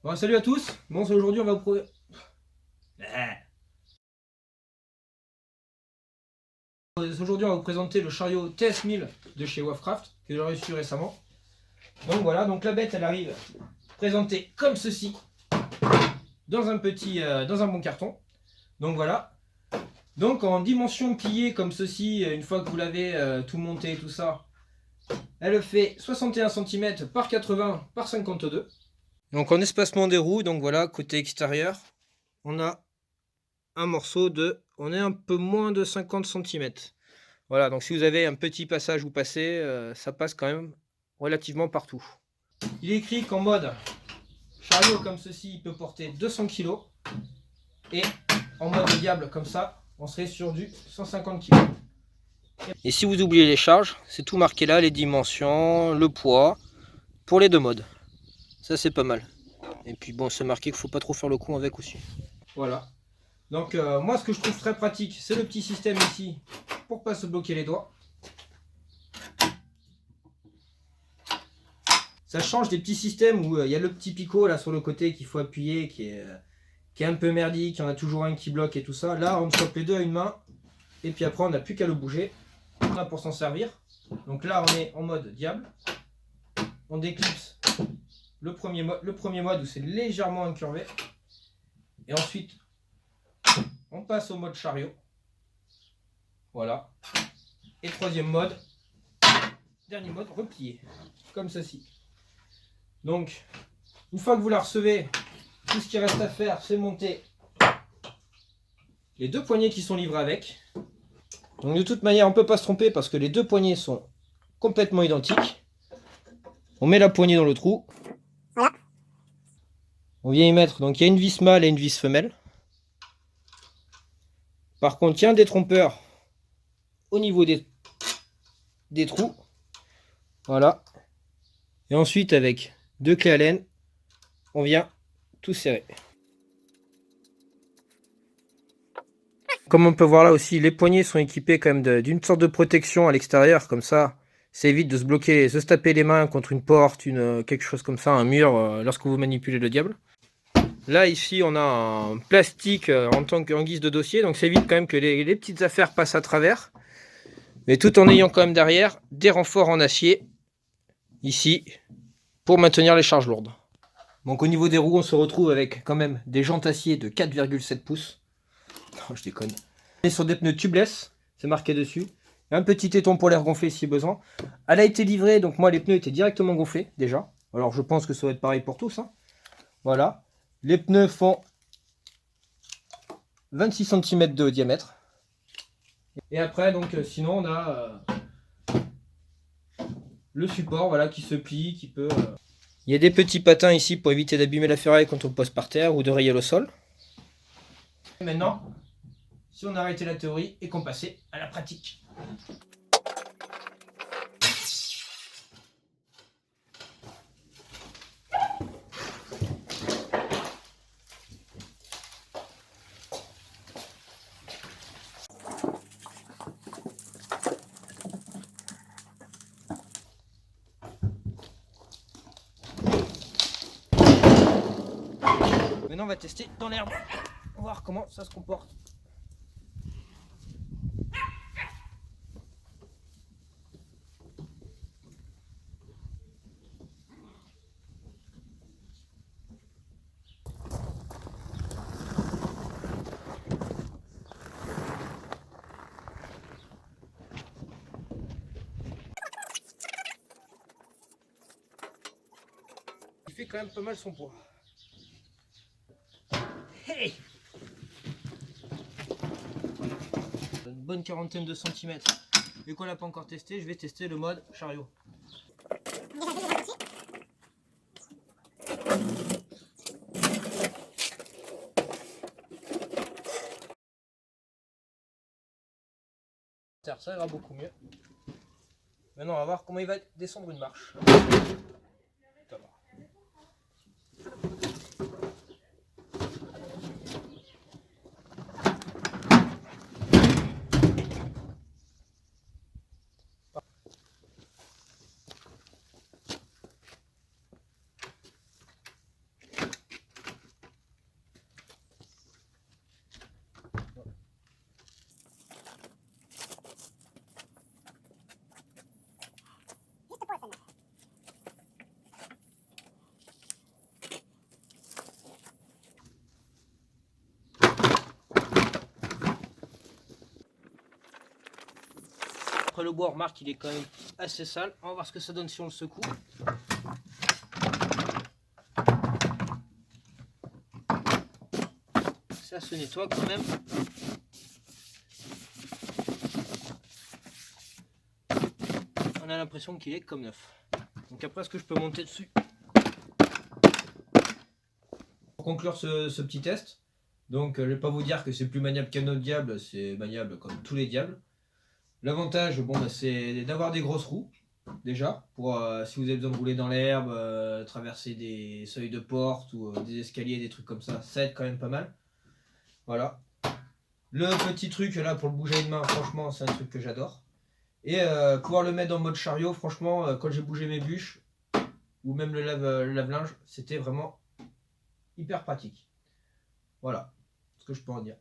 Bon, salut à tous. Bon, aujourd'hui on va vous présenter le chariot TS1000 de chez Wavecraft que j'ai reçu récemment. Donc voilà, donc la bête elle arrive présentée comme ceci dans un bon carton. Donc voilà. Donc en dimension pliée comme ceci, une fois que vous l'avez tout monté tout ça, elle fait 61 cm par 80 par 52. Donc en espacement des roues, donc voilà, côté extérieur, on a un morceau on est un peu moins de 50 cm. Voilà, donc si vous avez un petit passage où passer, ça passe quand même relativement partout. Il est écrit qu'en mode chariot comme ceci, il peut porter 200 kg. Et en mode diable comme ça, on serait sur du 150 kg. Et si vous oubliez les charges, c'est tout marqué là, les dimensions, le poids, pour les deux modes. Ça c'est pas mal. Et puis bon, c'est marqué qu'il ne faut pas trop faire le coup avec aussi. Voilà. Donc moi ce que je trouve très pratique, c'est le petit système ici pour pas se bloquer les doigts. Ça change des petits systèmes où il y a le petit picot là sur le côté qu'il faut appuyer, qui est un peu merdique, il y en a toujours un qui bloque et tout ça. Là on chope les deux à une main et puis après on n'a plus qu'à le bouger. On a pour s'en servir. Donc là on est en mode diable. On déclipse le premier mode où c'est légèrement incurvé. Et ensuite on passe au mode chariot. Voilà. Et troisième mode, dernier mode, replié. Comme ceci. Donc, une fois que vous la recevez, tout ce qui reste à faire, c'est monter les deux poignées qui sont livrées avec. Donc de toute manière, on ne peut pas se tromper parce que les deux poignées sont complètement identiques. On met la poignée dans le trou. Voilà. On vient y mettre, donc il y a une vis mâle et une vis femelle. Par contre, il y a un détrompeur au niveau des trous. Voilà. Et ensuite, avec deux clés à laine, on vient tout serrer. Comme on peut voir là aussi, les poignées sont équipées quand même d'une sorte de protection à l'extérieur, comme ça évite de se taper les mains contre une porte, quelque chose comme ça, un mur, lorsque vous manipulez le diable. Là ici on a un plastique en guise de dossier, donc ça évite quand même que les petites affaires passent à travers, mais tout en ayant quand même derrière des renforts en acier, ici, pour maintenir les charges lourdes. Donc au niveau des roues, on se retrouve avec quand même des jantes acier de 4,7 pouces. Non, je déconne. On est sur des pneus tubeless, c'est marqué dessus. Un petit téton pour l'air gonflé si besoin. Elle a été livrée, donc moi les pneus étaient directement gonflés déjà. Alors je pense que ça va être pareil pour tous. Hein. Voilà. Les pneus font 26 cm de diamètre. Et après, donc sinon on a le support voilà, qui se plie, qui peut... Il y a des petits patins ici pour éviter d'abîmer la ferraille quand on pose par terre ou de rayer le sol. Et maintenant, si on a arrêté la théorie et qu'on passait à la pratique. Maintenant on va tester dans l'herbe, voir comment ça se comporte. Il fait quand même pas mal son poids. Hey, une bonne quarantaine de centimètres. Vu qu'on l'a pas encore testé, je vais tester le mode chariot. Ça ira beaucoup mieux. Maintenant on va voir comment il va descendre une marche. après le bois, on remarque qu'il est quand même assez sale. On va voir ce que ça donne si on le secoue. Ça se nettoie quand même. On a l'impression qu'il est comme neuf. Donc après, est-ce que je peux monter dessus? Pour conclure ce petit test, donc je ne vais pas vous dire que c'est plus maniable qu'un autre diable, c'est maniable comme tous les diables. L'avantage, bon, bah, c'est d'avoir des grosses roues, déjà, pour si vous avez besoin de rouler dans l'herbe, traverser des seuils de porte ou des escaliers, des trucs comme ça aide quand même pas mal. Voilà. Le petit truc là pour le bouger à une main, franchement, c'est un truc que j'adore. Et pouvoir le mettre en mode chariot, franchement, quand j'ai bougé mes bûches, ou même le lave-linge, c'était vraiment hyper pratique. Voilà ce que je peux en dire.